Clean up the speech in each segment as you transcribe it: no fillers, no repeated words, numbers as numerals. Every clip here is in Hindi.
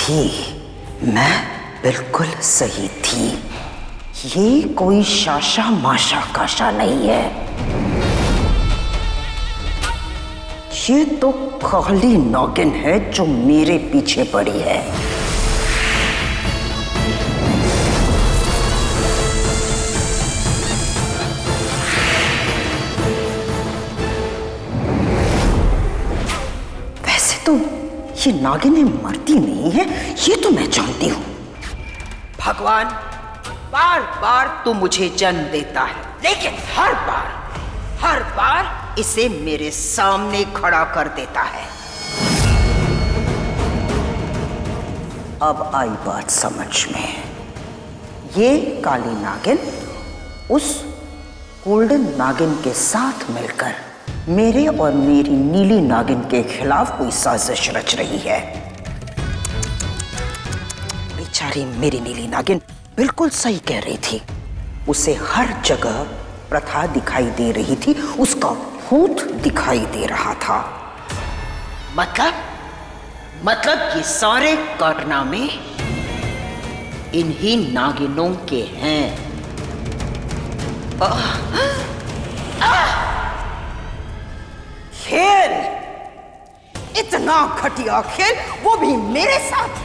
थी, मैं बिल्कुल सही थी। ये कोई शाशा माशा काशा नहीं है, ये तो काली नागिन है जो मेरे पीछे पड़ी है। वैसे तो ये नागिनें मरती नहीं है, ये तो मैं जानती हूं। भगवान बार बार तो मुझे जन्म देता है, लेकिन हर बार इसे मेरे सामने खड़ा कर देता है। अब आई बात समझ में। ये काली नागिन उस गोल्डन नागिन के साथ मिलकर मेरे और मेरी नीली नागिन के खिलाफ कोई साजिश रच रही है। बेचारी मेरी नीली नागिन बिल्कुल सही कह रही थी। उसे हर जगह प्रथा दिखाई दे रही थी, उसका भूत दिखाई दे रहा था। मतलब ये सारे कारनामे इन्हीं नागिनों के हैं। खेल, इतना घटिया खेल, वो भी मेरे साथ।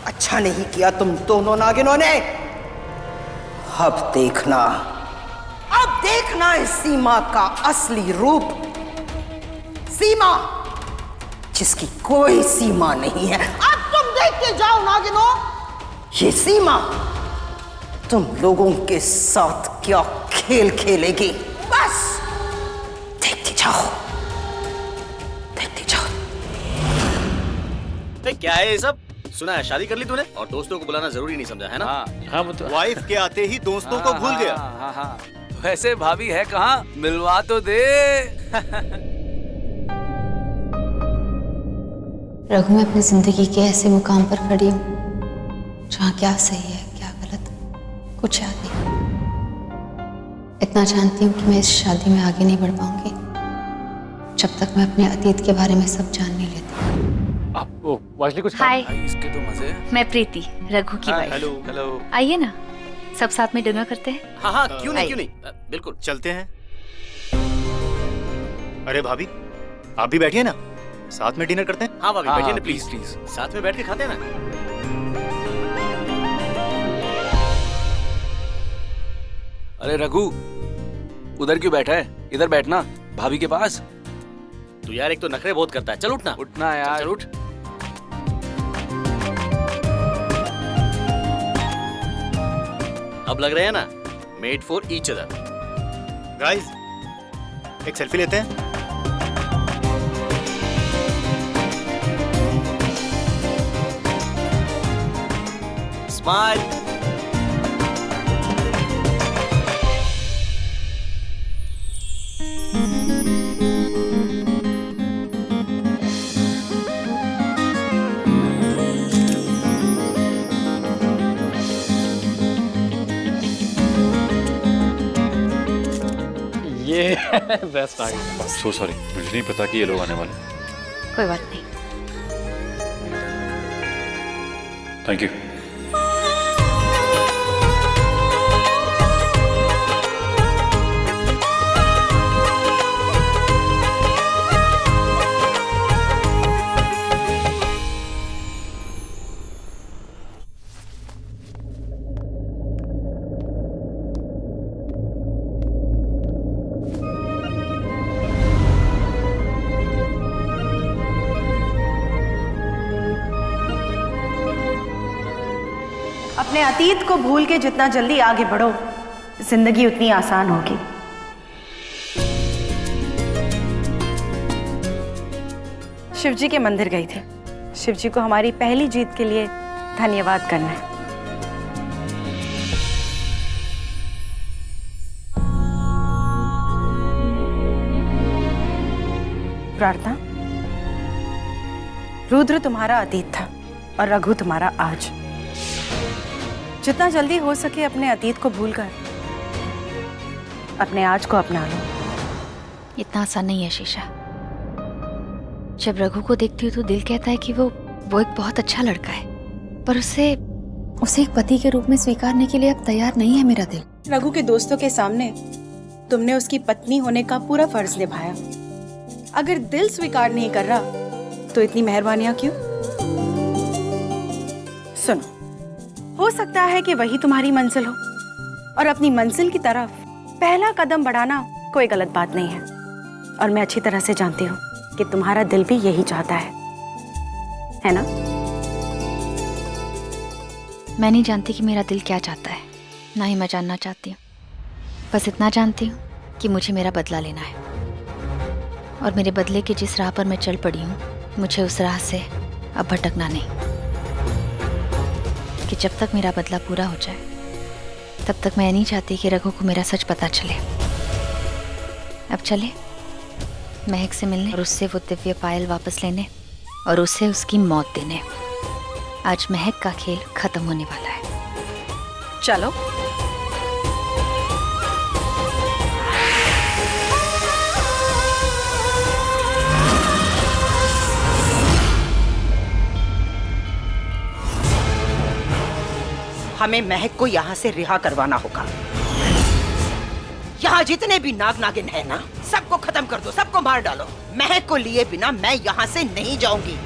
अच्छा नहीं किया तुम दोनों नागिनों ने। अब देखना इस सीमा का असली रूप। सीमा जिसकी कोई सीमा नहीं है। अब तुम देखते जाओ नागिनों, ये सीमा तुम लोगों के साथ क्या खेल खेलेगी। बस देखते जाओ। क्या है ये सब? सुना है शादी कर ली तूने और दोस्तों को बुलाना जरूरी नहीं समझा, है ना? हाँ मतलब वाइफ के आते ही दोस्तों को भूल गया। हाँ। वैसे भाभी है कहाँ, मिलवा तो दे। रघु, मैं अपनी जिंदगी के ऐसे मुकाम पर खड़ी हूँ जहाँ क्या सही है क्या गलत कुछ याद नहीं। इतना जानती हूँ कि मैं इस शादी में आगे नहीं बढ़ पाऊंगी जब तक मैं अपने अतीत के बारे में सब जान नहीं लेती। वाइसली कुछ हाय, इसके तो मजे। मैं प्रीति, रघु की वाइफ। हेलो। आइए ना, सब साथ में डिनर करते हैं। हाँ क्यों नहीं बिल्कुल चलते हैं। अरे भाभी आप भी बैठिए ना, साथ में डिनर करते हैं। हाँ भाभी बैठिए ना प्लीज, साथ में बैठ के खाते हैं ना। अरे रघु, उधर क्यों बैठा है, इधर बैठना भाभी के पास। तू यार एक तो नखरे बहुत करता है, चल उठना यार। चल उठ। अब लग रहे हैं ना made for each other. Guys एक सेल्फी लेते हैं। स्माइल। बेस्ट आ गया। सो सॉरी, मुझे नहीं पता कि ये लोग आने वाले। कोई बात नहीं। Thank you. अपने अतीत को भूल के जितना जल्दी आगे बढ़ो, जिंदगी उतनी आसान होगी। शिवजी के मंदिर गई थी। शिवजी को हमारी पहली जीत के लिए धन्यवाद करना है। प्रार्थना, रुद्र तुम्हारा अतीत था और रघु तुम्हारा आज। जितना जल्दी हो सके अपने अतीत को भूलकर अपने आज को अपना लो। इतना आसान नहीं है शीशा। जब रघु को देखती हूँ तो दिल कहता है कि वो वो एक बहुत अच्छा लड़का है, पर उसे उसे एक पति के रूप में स्वीकारने के लिए अब तैयार नहीं है मेरा दिल। रघु के दोस्तों के सामने तुमने उसकी पत्नी होने का पूरा फर्ज निभाया। अगर दिल स्वीकार नहीं कर रहा तो इतनी मेहरबानियां क्यों? सुनो, हो सकता है कि वही तुम्हारी मंजिल हो, और अपनी मंजिल की तरफ पहला कदम बढ़ाना कोई गलत बात नहीं है। और मैं अच्छी तरह से जानती हूँ कि तुम्हारा दिल भी यही चाहता है ना? मैं नहीं जानती कि मेरा दिल क्या चाहता है, ना ही मैं जानना चाहती हूँ। बस इतना जानती हूँ कि मुझे मेरा बदला लेना है, और मेरे बदले की जिस राह पर मैं चल पड़ी हूँ, मुझे उस राह से अब भटकना नहीं। कि जब तक मेरा बदला पूरा हो जाए तब तक मैं नहीं चाहती कि रघु को मेरा सच पता चले। अब चले महक से मिलने और उससे वो दिव्य पायल वापस लेने और उसे उसकी मौत देने। आज महक का खेल खत्म होने वाला है। चलो। हमें महक को यहाँ से रिहा करवाना होगा। यहाँ जितने भी नाग नागिन है ना, सबको खत्म कर दो, सबको मार डालो। महक को लिए बिना मैं यहाँ से नहीं जाऊंगी।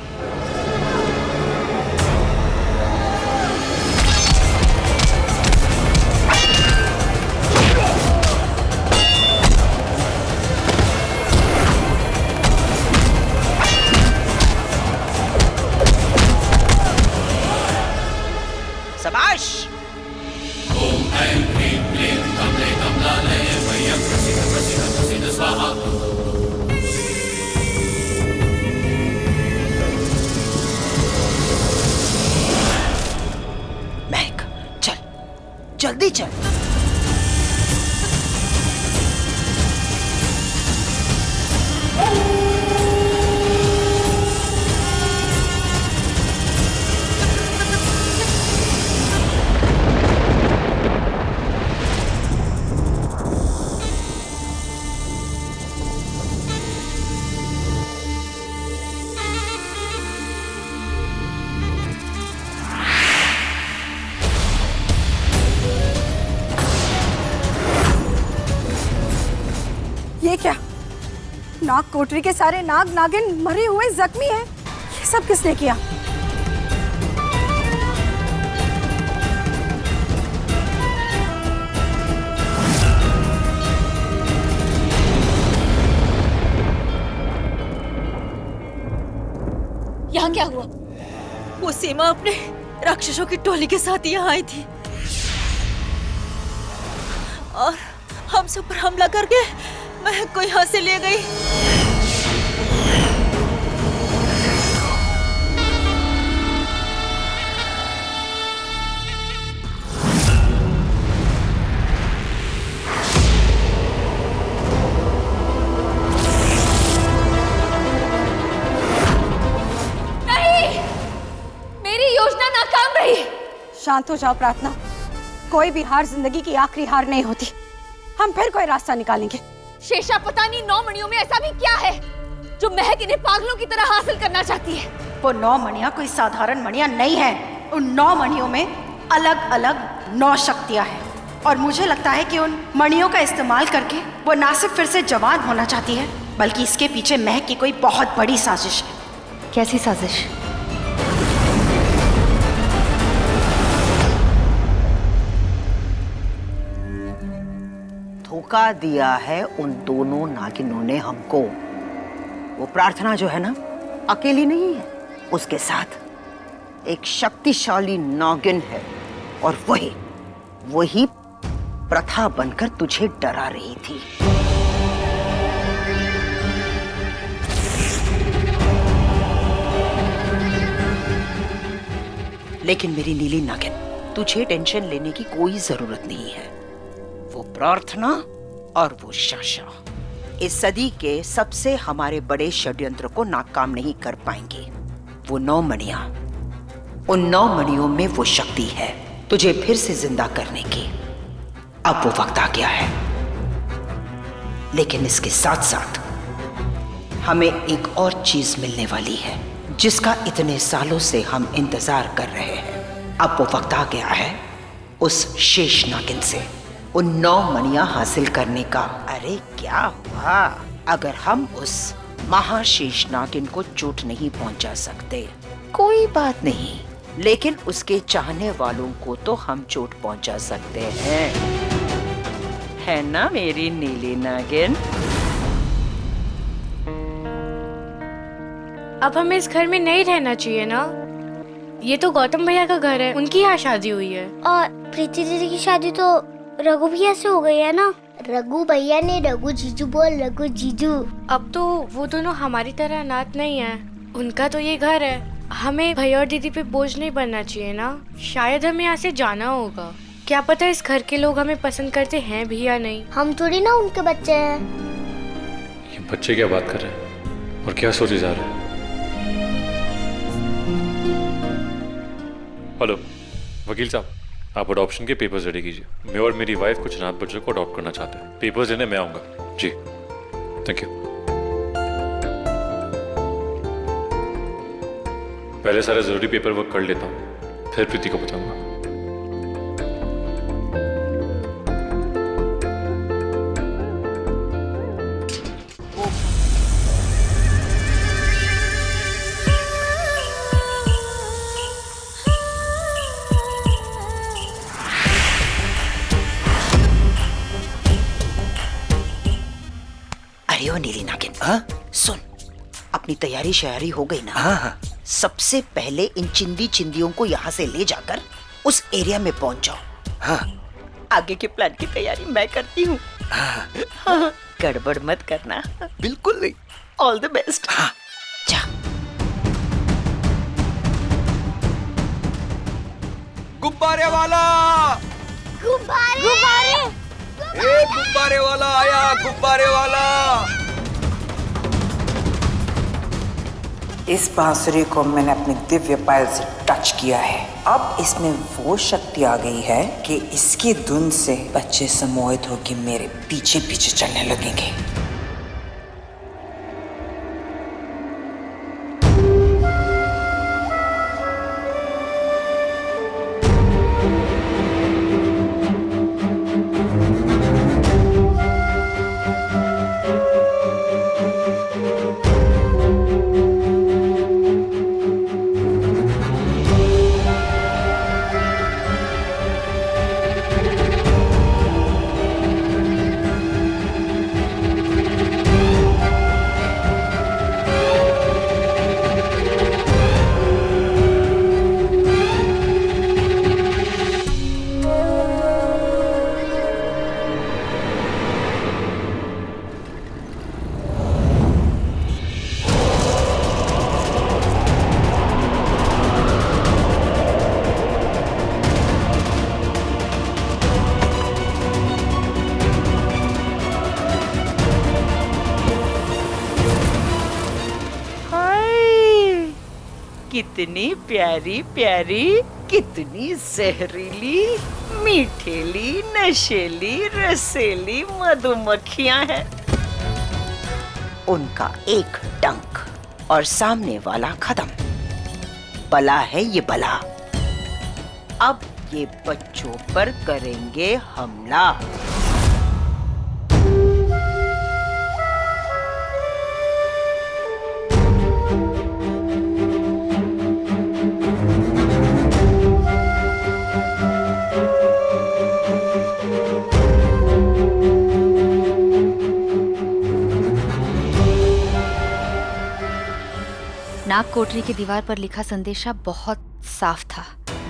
शाबाश। महक, चल, जल्दी चल। ये क्या? नाग कोठरी के सारे नाग नागिन मरे हुए जख्मी हैं। ये सब किसने किया? यहाँ क्या हुआ? वो सीमा अपने राक्षसों की टोली के साथ यहाँ आई थी और हम सब पर हमला करके महक को यहाँ से ले गई। नहीं, मेरी योजना नाकाम रही। शांत हो जाओ प्रार्थना। कोई भी हार जिंदगी की आखिरी हार नहीं होती। हम फिर कोई रास्ता निकालेंगे। शेषा, पता नहीं 9 मणियों में ऐसा भी क्या है जो महक इन्हें पागलों की तरह हासिल करना चाहती है। वो 9 मणियां कोई साधारण मणियां नहीं है। उन 9 मणियों में अलग अलग 9 शक्तियां हैं, और मुझे लगता है कि उन मणियों का इस्तेमाल करके वो ना सिर्फ फिर से जवान होना चाहती है, बल्कि इसके पीछे महक की कोई बहुत बड़ी साजिश है। कैसी साजिश? धोखा दिया है उन दोनों नागिनों ने हमको। वो प्रार्थना जो है ना, अकेली नहीं है, उसके साथ एक शक्तिशाली नागिन है, और वही प्रथा बनकर तुझे डरा रही थी। लेकिन मेरी नीली नागिन, तुझे टेंशन लेने की कोई जरूरत नहीं है। वो प्रार्थना और वो शाशा इस सदी के सबसे हमारे बड़े षड्यंत्र को नाकाम नहीं कर पाएंगे। वो 9 मणियां, उन 9 मणियों में वो शक्ति है तुझे फिर से जिंदा करने की। अब वो वक्त आ गया है, लेकिन इसके साथ साथ हमें एक और चीज मिलने वाली है जिसका इतने सालों से हम इंतजार कर रहे हैं। अब वो वक्त आ गया है उस शेष नागिन से उन 9 मणियां हासिल करने का। अरे क्या हुआ? अगर हम उस महाशेष नागिन को चोट नहीं पहुंचा सकते कोई बात नहीं, लेकिन उसके चाहने वालों को तो हम चोट पहुंचा सकते हैं, है ना मेरी नीली नागिन? अब हमें इस घर में नहीं रहना चाहिए ना। ये तो गौतम भैया का घर है, उनकी यहाँ शादी हुई है। और प्रीति दीदी की शादी तो रघु भैया से हो गई है ना। रघु भैया ने रघु जीजू बोल रघु जीजू। अब तो वो दोनों हमारी तरह अनाथ नहीं है, उनका तो ये घर है। हमें भैया और दीदी पे बोझ नहीं बनना चाहिए ना। शायद हमें यहाँ से जाना होगा। क्या पता इस घर के लोग हमें पसंद करते हैं भी या नहीं। हम थोड़ी ना उनके बच्चे हैं। ये बच्चे क्या बात कर रहे हैं और क्या सोचे जा रहे हैं? हेलो वकील साहब, आप अडॉप्शन के पेपर्स रेडी कीजिए। मैं और मेरी वाइफ कुछ अनाथ बच्चों को अडॉप्ट करना चाहते हैं। पेपर्स देने मैं आऊँगा। जी थैंक यू। पहले सारे ज़रूरी पेपर वर्क कर लेता हूँ, फिर प्रीति को बताऊँगा। अरे ओ नीली नागिन, सुन, अपनी तैयारी शयारी हो गई ना? हाँ। सबसे पहले इन चिंदियों को यहाँ से ले जाकर उस एरिया में पहुंच जाओ। हाँ। आगे के प्लान की तैयारी मैं करती हूँ। हाँ। गड़बड़ मत करना। बिल्कुल नहीं। All the best. हाँ। जा। गुब्बारे वाला, गुब्बारे गुब्बारे वाला आया, गुब्बारे वाला। इस बांसुरी को मैंने अपने दिव्य पायल से टच किया है। अब इसमें वो शक्ति आ गई है कि इसकी धुन से बच्चे सम्मोहित होकर मेरे पीछे पीछे चलने लगेंगे। कितनी प्यारी प्यारी, कितनी जहरीली, मीठेली, नशेली, रसेली मधुमक्खियां हैं। उनका एक डंक और सामने वाला खत्म। बला है ये बला। अब ये बच्चों पर करेंगे हमला। नाग कोठरी की दीवार पर लिखा संदेशा बहुत साफ था।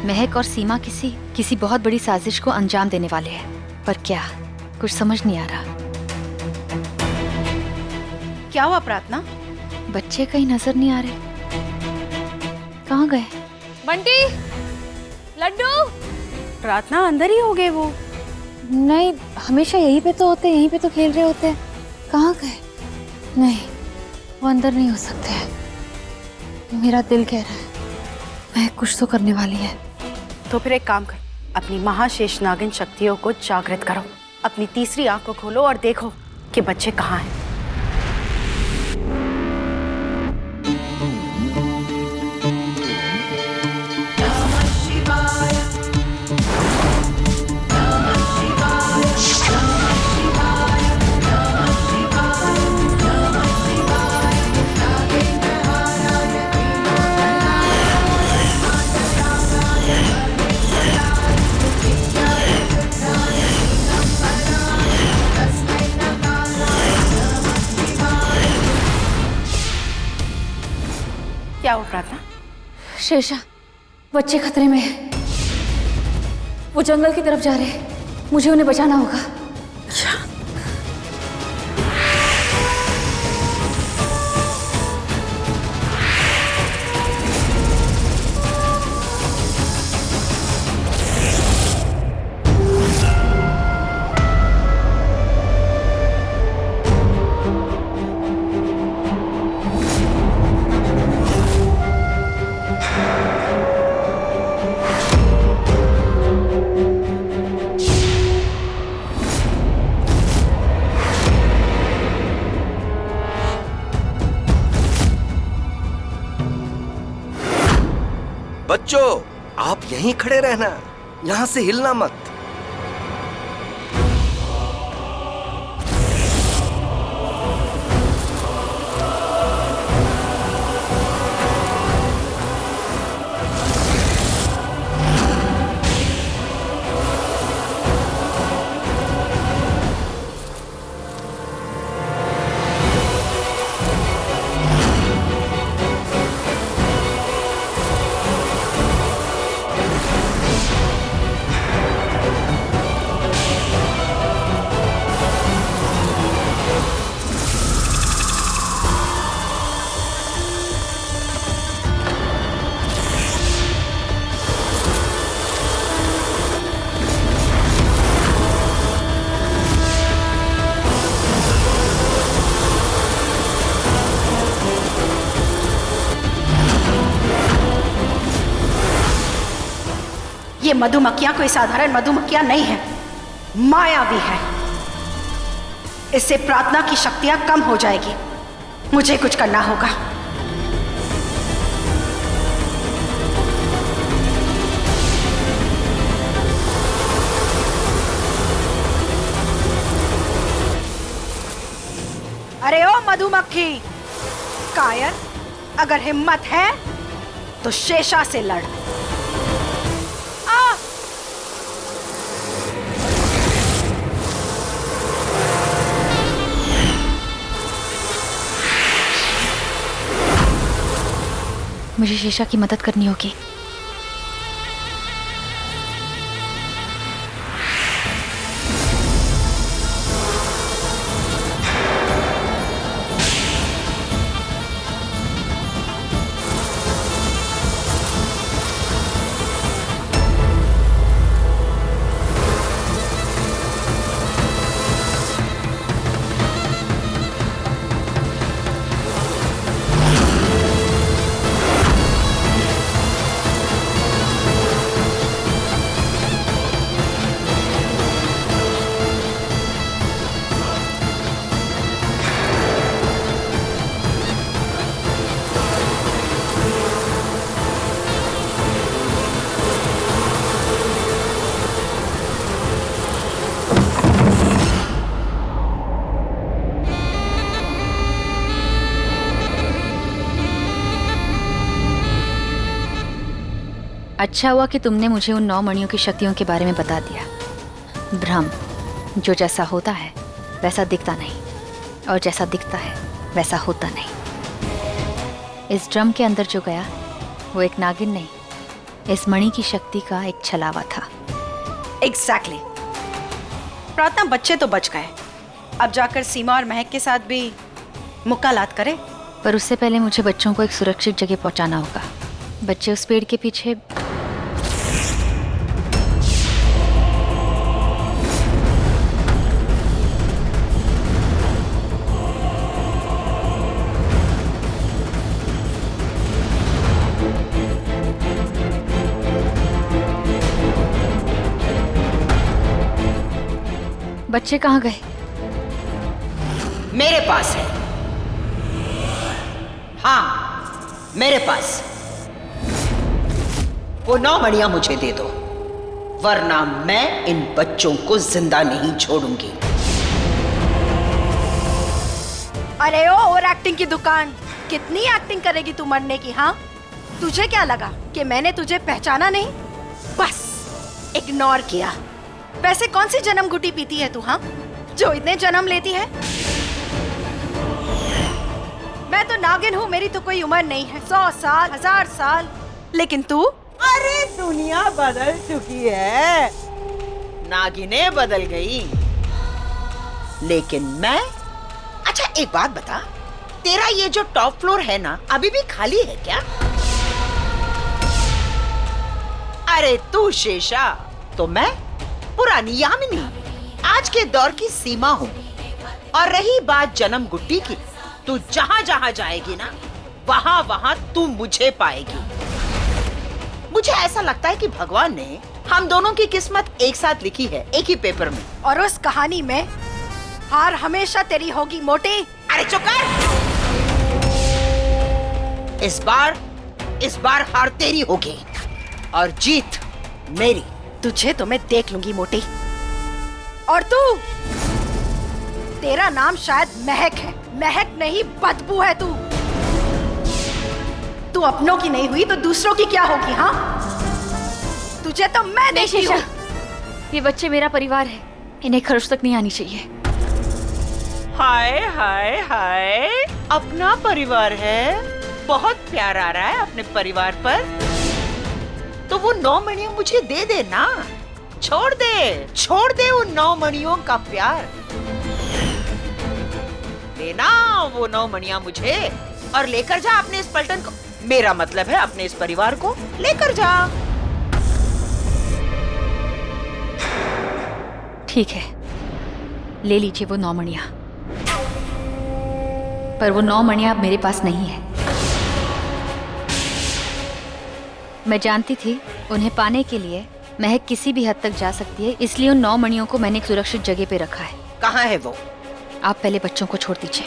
महक और सीमा किसी बहुत बड़ी साजिश को अंजाम देने वाले हैं। पर क्या, कुछ समझ नहीं आ रहा। क्या हुआ प्रार्थना? बच्चे कहीं नजर नहीं आ रहे, कहाँ गए? बंटी, लड्डू। प्रार्थना अंदर ही हो गए वो। नहीं, हमेशा यहीं पे तो होते, यहीं पे तो खेल रहे होते हैं। कहाँ गए? नहीं, वो अंदर नहीं हो सकते हैं। मेरा दिल कह रहा है मैं कुछ तो करने वाली है। तो फिर एक काम कर, अपनी महाशेष नागिन शक्तियों को जागृत करो। अपनी तीसरी आंख को खोलो और देखो कि बच्चे कहाँ हैं। क्या हो प्रार्थना? शेषा, बच्चे खतरे में है। वो जंगल की तरफ जा रहे हैं, मुझे उन्हें बचाना होगा। बच्चों, आप यहीं खड़े रहना, यहां से हिलना मत। ये मधुमक्खियां कोई साधारण मधुमक्खियां नहीं है, मायावी है। इससे प्रार्थना की शक्तियां कम हो जाएगी। मुझे कुछ करना होगा। अरे ओ मधुमक्खी, कायर, अगर हिम्मत है तो शेषा से लड़। मुझे शेषा की मदद करनी होगी। अच्छा हुआ कि तुमने मुझे उन 9 मणियों की शक्तियों के बारे में बता दिया। भ्रम, जो जैसा होता है वैसा दिखता नहीं, और जैसा दिखता है वैसा होता नहीं। इस ड्रम के अंदर जो गया वो एक नागिन नहीं, इस मणि की शक्ति का एक छलावा था। एग्जैक्टली। प्रार्थना, बच्चे तो बच गए, अब जाकर सीमा और महक के साथ भी मुक्कालात करे। पर उससे पहले मुझे बच्चों को एक सुरक्षित जगह पहुंचाना होगा। बच्चे उस पेड़ के पीछे। बच्चे कहाँ गए? मेरे पास है। हाँ, मेरे पास। वो 9 मणियां मुझे दे दो, वरना मैं इन बच्चों को जिंदा नहीं छोड़ूंगी। अरे ओ ओवर एक्टिंग की दुकान, कितनी एक्टिंग करेगी तू मरने की? हाँ, तुझे क्या लगा कि मैंने तुझे पहचाना नहीं? बस इग्नोर किया। वैसे कौन सी जन्म घुटी पीती है तू, हाँ, जो इतने जन्म लेती है? मैं तो नागिन हूँ, मेरी तो कोई उम्र नहीं है, 100 साल 1000 साल। लेकिन तू? अरे दुनिया बदल चुकी है, नागिनें बदल गई, लेकिन मैं। अच्छा एक बात बता, तेरा ये जो टॉप फ्लोर है ना, अभी भी खाली है क्या? अरे तू शेषा, तो मैं पुरानी यामिनी, आज के दौर की सीमा हूँ। और रही बात जन्म गुट्टी की, तू जहाँ जहाँ जाएगी ना, वहाँ वहाँ तू मुझे पाएगी। मुझे ऐसा लगता है कि भगवान ने हम दोनों की किस्मत एक साथ लिखी है, एक ही पेपर में। और उस कहानी में हार हमेशा तेरी होगी मोटी। अरे चुप कर! इस बार हार तेरी होगी और जीत मेरी। तुझे तो मैं देख लूंगी मोटी। और तू, तेरा नाम शायद महक है, महक नहीं बदबू है तू। तू अपनों की नहीं हुई तो दूसरों की क्या होगी? हाँ, तुझे तो मैं देखी हूँ। ये बच्चे मेरा परिवार है, इन्हें खर्च तक नहीं आनी चाहिए। हाय हाय हाय, अपना परिवार है, बहुत प्यार आ रहा है अपने परिवार पर। तो वो 9 मणियों मुझे दे दे ना, छोड़ दे उन 9 मणियों का प्यार। लेना वो 9 मणियां मुझे और लेकर जा अपने इस पलटन को, मेरा मतलब है अपने इस परिवार को लेकर जा। ठीक है, ले लीजिए वो 9 मणियां, पर वो 9 मणियां अब मेरे पास नहीं है। मैं जानती थी उन्हें पाने के लिए महक किसी भी हद तक जा सकती है, इसलिए उन 9 मणियों को मैंने एक सुरक्षित जगह पे रखा है। कहाँ है वो? आप पहले बच्चों को छोड़ दीजिए,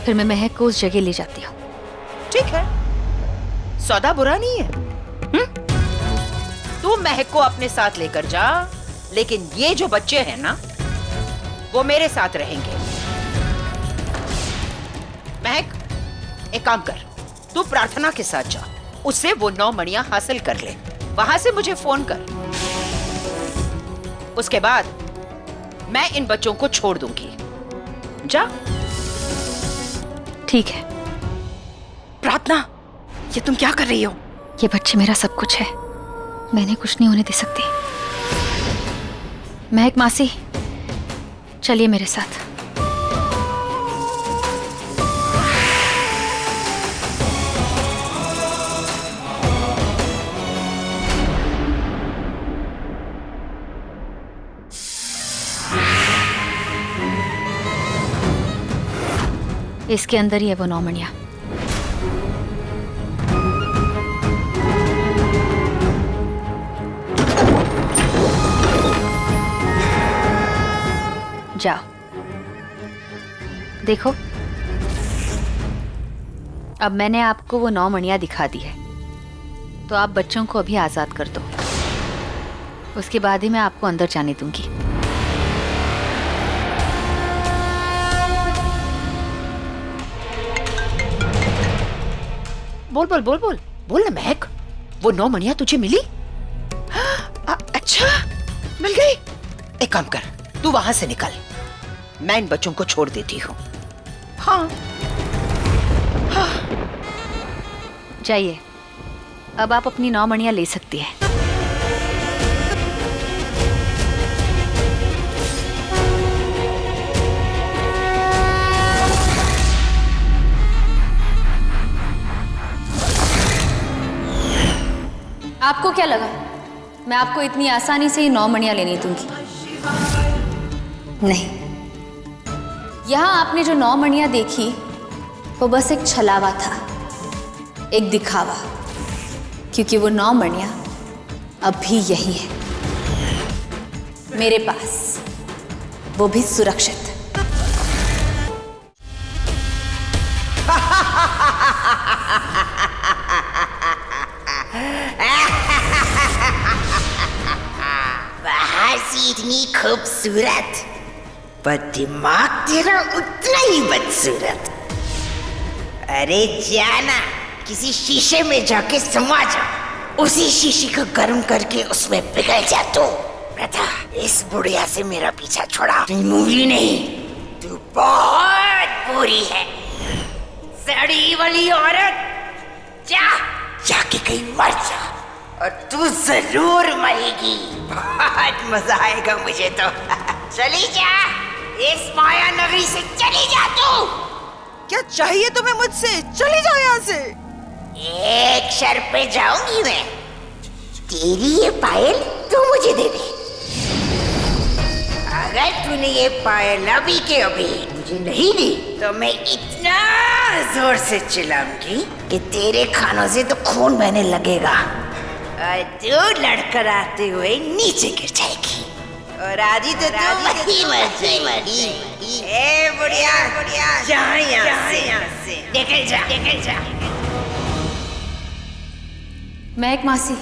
फिर मैं महक को उस जगह ले जाती हूँ। ठीक है, सौदा बुरा नहीं है। तू महक को अपने साथ लेकर जा, लेकिन ये जो बच्चे हैं ना, वो मेरे साथ रहेंगे। महक, एक काम कर, तू प्रार्थना के साथ जा, उससे वो 9 मणियां हासिल कर ले, वहां से मुझे फोन कर। उसके बाद मैं इन बच्चों को छोड़ दूंगी। जा। ठीक है। प्रार्थना, ये तुम क्या कर रही हो? ये बच्चे मेरा सब कुछ है, मैंने कुछ नहीं होने दे सकती। महक मासी, चलिए मेरे साथ। इसके अंदर ही है वो 9 मणियां। जाओ, देखो, अब मैंने आपको वो 9 मणियां दिखा दी है, तो आप बच्चों को अभी आजाद कर दो, उसके बाद ही मैं आपको अंदर जाने दूंगी। बोल ना महक, वो 9 मणियां तुझे मिली? अच्छा, मिल गई। एक काम कर, तू वहां से निकल, मैं इन बच्चों को छोड़ देती हूँ। हाँ। जाइए, अब आप अपनी 9 मणियां ले सकती हैं। आपको क्या लगा मैं आपको इतनी आसानी से ही 9 मणियां लेने दूंगी? नहीं, यहां आपने जो 9 मणियां देखी वो बस एक छलावा था, एक दिखावा, क्योंकि वो 9 मणियां अब भी यही है मेरे पास, वो भी सुरक्षित। इतनी खूबसूरत, पर दिमाग तेरा उतना ही बदसूरत। अरे जाना, किसी शीशे में जाके समा जा, उसी शीशे को गर्म करके उसमें पिघल जा। तू प्रथा, इस बुढ़िया से मेरा पीछा छोड़ा। तू मूवी नहीं, तू बहुत बुरी है, सड़ी वाली औरत, जा जाके कहीं मर जा, और तू जरूर मरेगी। बहुत मजा आएगा मुझे तो। चली जा, इस माया नगरी से चली जा तू। क्या चाहिए तुम्हें मुझसे? चले जाओ यहाँ से। एक शर्त पे जाऊंगी मैं, तेरी ये पायल तू मुझे दे दे। अगर तूने ये पायल अभी के अभी मुझे नहीं दी तो मैं इतना जोर से चिल्लाऊंगी कि तेरे खानों से तो खून बहने लगेगा और तू लड़कर आते हुए नीचे गिर जाएगी और आधी तो वही मर जाएगी। ए बुढ़िया, जा यहाँ से, निकल जा। महक मासी,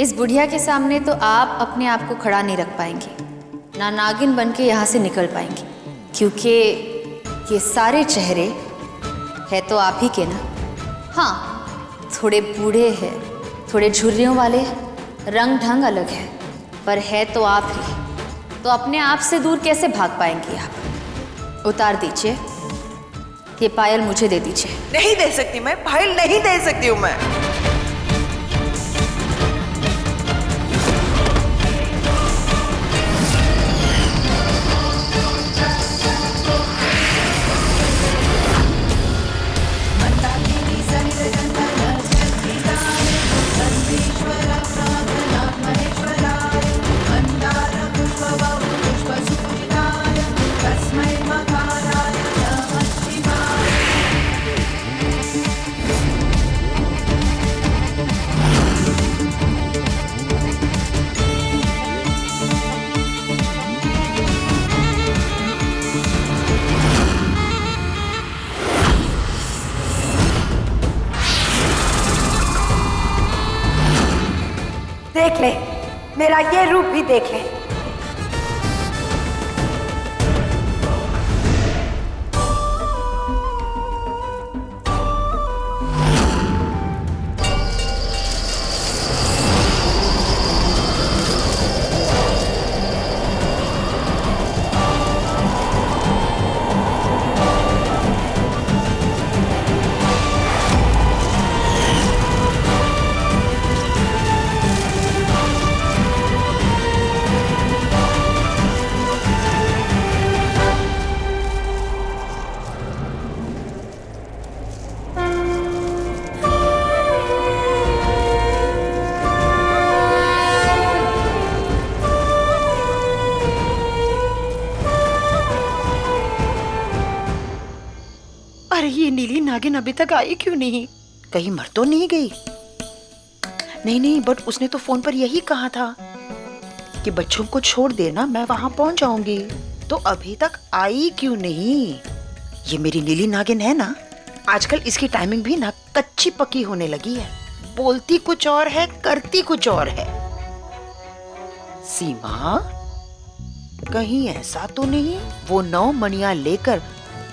इस बुढ़िया के सामने तो आप अपने आप को खड़ा नहीं रख पाएंगी, ना नागिन बन के यहाँ से निकल पाएंगी, क्योंकि ये सारे चेहरे है तो आप ही के ना। हाँ, थोड़े बूढ़े हैं, थोड़े झुर्रियों वाले, रंग ढंग अलग है, पर है तो आप ही। तो अपने आप से दूर कैसे भाग पाएंगी आप? उतार दीजिए, ये पायल मुझे दे दीजिए। नहीं दे सकती मैं, पायल नहीं दे सकती हूँ मैं। देख ले, मेरा ये रूप भी देख ले। अरे ये नीली नागिन अभी तक आई क्यों नहीं? कहीं मर तो नहीं गई? नहीं, बट उसने तो फोन पर यही कहा था कि बच्चों को छोड़ देना, मैं वहां पहुंच जाऊंगी। तो अभी तक आई क्यों नहीं? ये मेरी नीली नागिन है ना, आजकल इसकी टाइमिंग भी ना कच्ची पक्की होने लगी है। बोलती कुछ और है, करती कुछ और है। सीमा, कहीं ऐसा तो नहीं वो 9 मणियां लेकर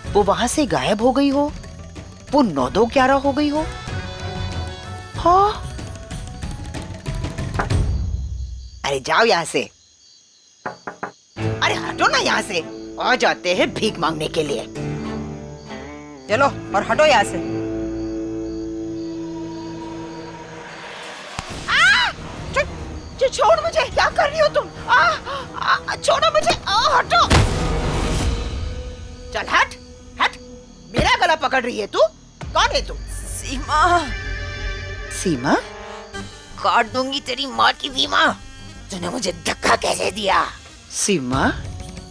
वो वहां से गायब हो गई हो, वो 9-2-11 हो गई हो? हाँ, अरे जाओ यहाँ से, अरे हटो ना यहाँ से। आ जाते हैं भीख मांगने के लिए। चलो और हटो यहाँ से। छोड़ मुझे, क्या कर रही हो तुम? छोड़ो मुझे, हटो। चल हट, मेरा गला पकड़ रही है तू? कौन है तू? सीमा। सीमा? काट दूंगी तेरी माँ की बीमा। तूने मुझे धक्का कैसे दिया? सीमा,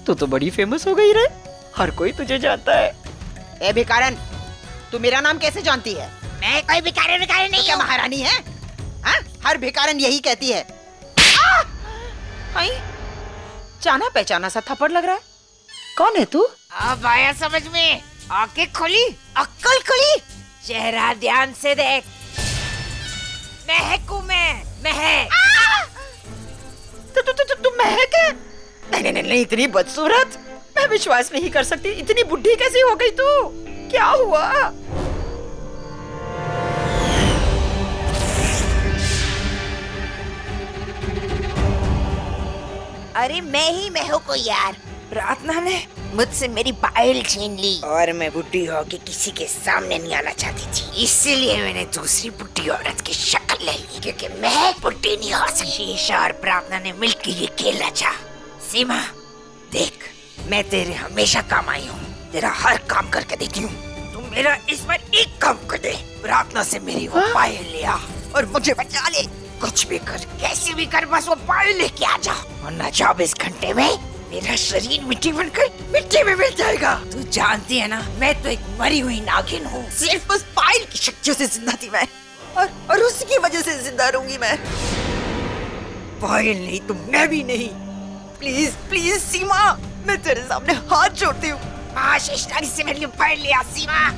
तू तो बड़ी फेमस हो गई रे, हर कोई तुझे जानता है। ए भिखारन, तू मेरा नाम कैसे जानती है? मैं कोई भिखारन नहीं तो क्या महारानी है? हाँ? हर भिखारन यही कहती है। जाना पहचाना सा थप्पड़ लग रहा है। कौन है तू? अब आया समझ में, आंखें खुली, अक्ल खुली, चेहरा ध्यान से देख। महक हूँ मैं, महक। तू महक है? नहीं, इतनी बदसूरत मैं विश्वास नहीं कर सकती। इतनी बुढ़ी कैसी हो गई तू? क्या हुआ? अरे मैं ही महक हूँ यार। प्रार्थना ने मुझसे मेरी पायल छीन ली और मैं बुढ़ी होके किसी के सामने नहीं आना चाहती थी, इसलिए मैंने दूसरी बुढ़ी औरत की शक्ल ले ली, क्योंकि मैं बुढ़ी नहीं हो सकती। ईशा और प्रार्थना ने मिलकर ये खेल रचा। सीमा देख, मैं तेरे हमेशा काम आई हूँ, तेरा हर काम करके देती हूँ। तू मेरा इस बार एक काम कर दे, प्रार्थना से मेरी वो पायल ले आ और मुझे बचा ले। कुछ भी कर, कैसे भी कर, बस वो पायल लेके आ जा, वरना 24 घंटे में मेरा शरीर मिट्टी बनकर मिट्टी में मिल जाएगा। तू जानती है ना, मैं तो एक मरी हुई नागिन हूँ। सिर्फ उस पायल की शक्तियों से जिंदा थी मैं, और उसकी वजह से जिंदा रहूंगी मैं। पायल नहीं तो मैं भी नहीं। प्लीज प्लीज सीमा, मैं तेरे सामने हाथ जोड़ती हूँ। आशीष से मेरे लिए पायल ले आ सीमा।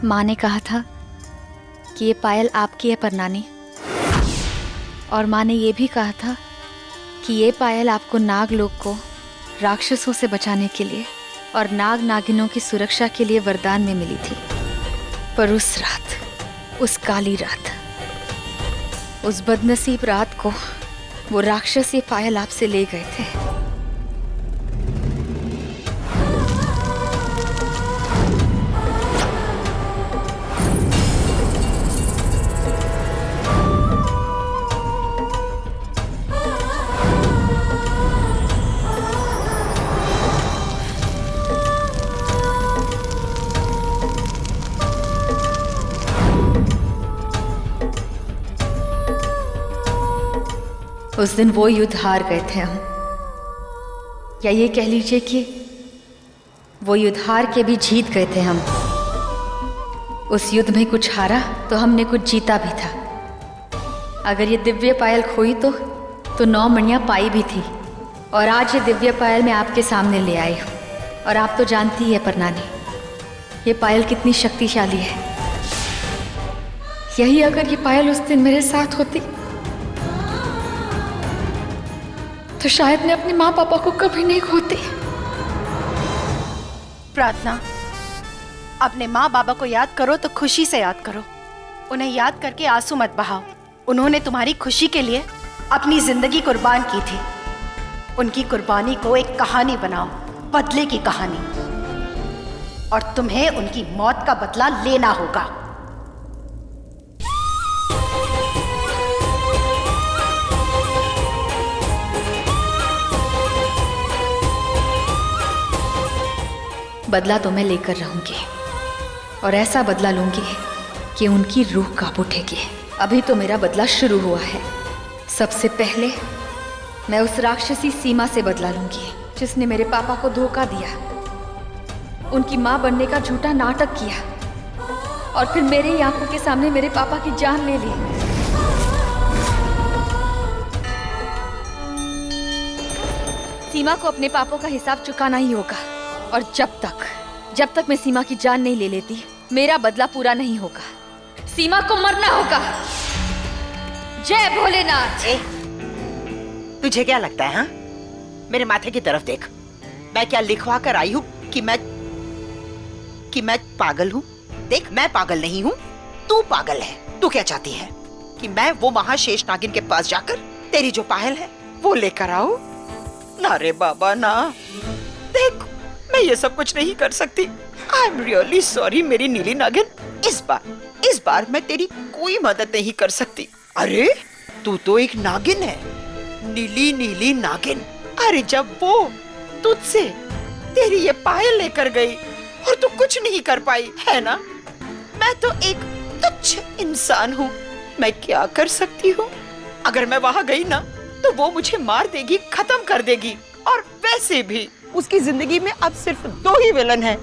माँ ने कहा था कि ये पायल आपकी है परनानी, और माँ ने ये भी कहा था कि ये पायल आपको नागलोक को राक्षसों से बचाने के लिए और नाग नागिनों की सुरक्षा के लिए वरदान में मिली थी। पर उस रात, उस काली रात, उस बदनसीब रात को वो राक्षस ये पायल आपसे ले गए थे। उस दिन वो युद्ध हार गए थे हम, या ये कह लीजिए कि वो युद्ध हार के भी जीत गए थे हम। उस युद्ध में कुछ हारा तो हमने कुछ जीता भी था। अगर ये दिव्य पायल खोई तो 9 मणियाँ पाई भी थी, और आज ये दिव्य पायल मैं आपके सामने ले आई हूँ। और आप तो जानती है परनानी, ये पायल कितनी शक्तिशाली है। यही अगर ये पायल उस दिन मेरे साथ होती तो शायद मैं अपने माँ पापा को कभी नहीं खोती। प्रार्थना, अपने माँ बाबा को याद करो तो खुशी से याद करो। उन्हें याद करके आंसू मत बहाओ। उन्होंने तुम्हारी खुशी के लिए अपनी जिंदगी कुर्बान की थी। उनकी कुर्बानी को एक कहानी बनाओ, बदले की कहानी, और तुम्हें उनकी मौत का बदला लेना होगा। बदला तो मैं लेकर रहूंगी, और ऐसा बदला लूंगी कि उनकी रूह कांप उठेगी। अभी तो मेरा बदला शुरू हुआ है। सबसे पहले मैं उस राक्षसी सीमा से बदला लूंगी, जिसने मेरे पापा को धोखा दिया, उनकी माँ बनने का झूठा नाटक किया, और फिर मेरे ही आंखों के सामने मेरे पापा की जान ले ली। सीमा को अपने पापों का हिसाब चुकाना ही होगा, और जब तक मैं सीमा की जान नहीं ले लेती, मेरा बदला पूरा नहीं होगा। सीमा को मरना होगा। जय भोलेनाथ। तुझे क्या लगता है, हाँ? मेरे माथे की तरफ देख। मैं क्या लिखवा कर आई हूँ कि मैं पागल हूँ? देख, मैं पागल नहीं हूँ, तू पागल है। तू क्या चाहती है कि मैं वो महाशेष नागिन के पास जाकर तेरी जो पायल है वो लेकर आऊं? ना रे बाबा ना। देख, मैं ये सब कुछ नहीं कर सकती। आई एम रियली सॉरी मेरी नीली नागिन। इस बार मैं तेरी कोई मदद नहीं कर सकती। अरे तू तो एक नागिन है, नीली नीली नागिन। अरे जब वो तुझसे तेरी ये पायल लेकर गई और तू कुछ नहीं कर पाई, है ना? मैं तो एक तुच्छ इंसान हूँ, मैं क्या कर सकती हूँ? अगर मैं वहाँ गई ना तो वो मुझे मार देगी, खत्म कर देगी। और वैसे भी उसकी जिंदगी में अब सिर्फ 2 ही विलन हैं,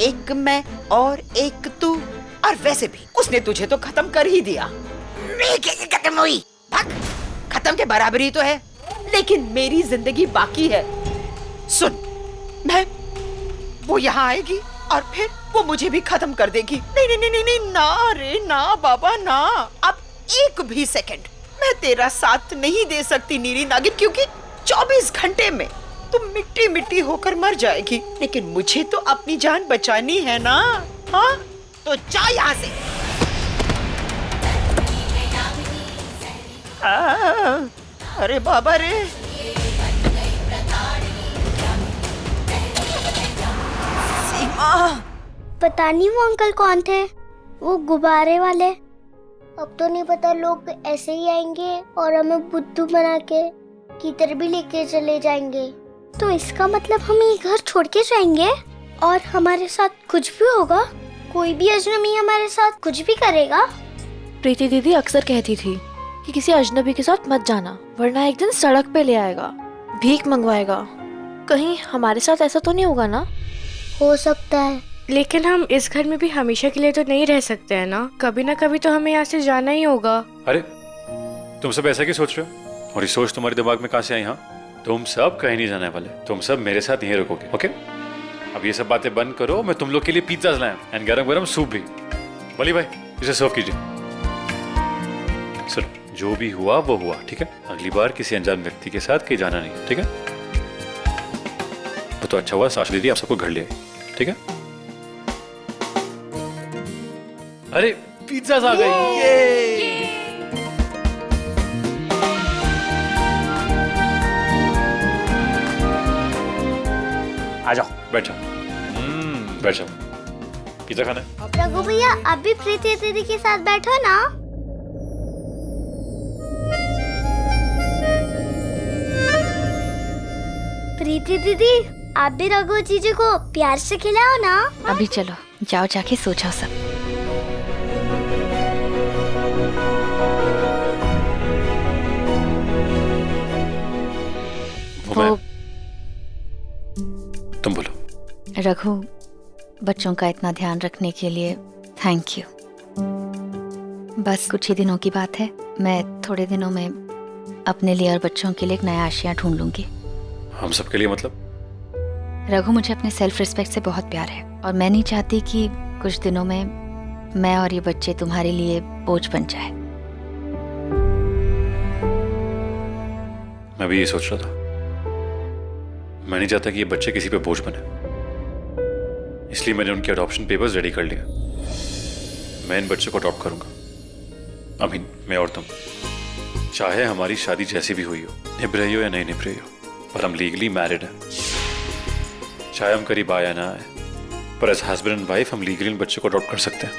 एक मैं और एक तू। और वैसे भी उसने तुझे तो खत्म कर ही दिया। मैं कैसे खत्म हुई? भाग, खत्म के बराबर ही तो है। लेकिन मेरी जिंदगी बाकी है। सुन, वो यहाँ आएगी और फिर वो मुझे भी खत्म कर देगी। नहीं नहीं नहीं नहीं, ना रे ना बाबा ना। अब एक भी सेकंड मैं तेरा साथ नहीं दे सकती नीली नागिन, क्योंकि 24 घंटे में तुम मिट्टी मिट्टी होकर मर जाएगी, लेकिन मुझे तो अपनी जान बचानी है ना। हाँ तो जा यहाँ से। अरे बाबा रे, सीमा। पता नहीं वो अंकल कौन थे, वो गुब्बारे वाले। अब तो नहीं पता, लोग ऐसे ही आएंगे और हमें बुद्धू बना के किधर भी लेके चले जाएंगे। तो इसका मतलब हम ये घर छोड़ के जाएंगे और हमारे साथ कुछ भी होगा, कोई भी अजनबी हमारे साथ कुछ भी करेगा। प्रीति दीदी अक्सर कहती थी कि किसी अजनबी के साथ मत जाना, वरना एक दिन सड़क पे ले आएगा, भीख मंगवाएगा। कहीं हमारे साथ ऐसा तो नहीं होगा ना? हो सकता है, लेकिन हम इस घर में भी हमेशा के लिए तो नहीं रह सकते हैं ना। कभी ना कभी तो हमें यहाँ से जाना ही होगा। अरे तुम सब ऐसा क्यों सोच रहे हो? और ये सोच तुम्हारे दिमाग में कहाँ से आई? हाँ, तुम सब कहीं नहीं जाने वाले, तुम सब मेरे साथ यहीं रुकोगे। ओके, अब ये सब बातें बंद करो। मैं तुम लोग के लिए पिज्जा लाया एंड गरम गरम सूप भी। वली भाई इसे सर्व कीजिए। सुनो, जो भी हुआ वो हुआ, ठीक है? अगली बार किसी अनजान व्यक्ति के साथ कहीं जाना नहीं, ठीक है? वो तो अच्छा हुआ साशा दीदी आप सबको घर ले आई, ठीक है? अरे पिज्जा आ गई। आ जाओ, बैठ जाओ। बैठ जाओ, पिज्जा खाना है। रघु भैया आप भी प्रीति दीदी के साथ बैठो ना। प्रीति दीदी आप भी रघु जीजू को प्यार से खिलाओ ना। अभी चलो, जाओ जाके सो जाओ सब। वो तुम बोलो। रघु, बच्चों का इतना ध्यान रखने के लिए थैंक यू। बस कुछ ही दिनों की बात है, मैं थोड़े दिनों में अपने लिए और बच्चों के लिए एक नया आशिया ढूंढ लूंगी। हम सबके लिए मतलब? रघु, मुझे अपने सेल्फ रिस्पेक्ट से बहुत प्यार है और मैं नहीं चाहती कि कुछ दिनों में मैं और ये बच्चे तुम्हारे लिए बोझ बन जाए। मैं भी ये सोच रहा था। मैं नहीं चाहता कि ये बच्चे किसी पे बोझ बने, इसलिए मैंने उनके अडॉप्शन पेपर्स रेडी कर लिए। मैं इन बच्चों को अडॉप्ट करूंगा। अमीन, मैं और तुम, चाहे हमारी शादी जैसी भी हुई हो, निभ रही हो या नहीं निभ रही हो, पर हम लीगली मैरिड हैं। चाहे हम करीब आए या ना आए, पर एज हस्बैंड एंड वाइफ हम लीगली इन बच्चों को अडॉप्ट कर सकते हैं,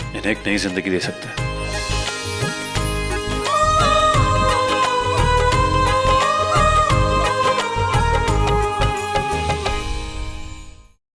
इन्हें एक नई जिंदगी दे सकते हैं।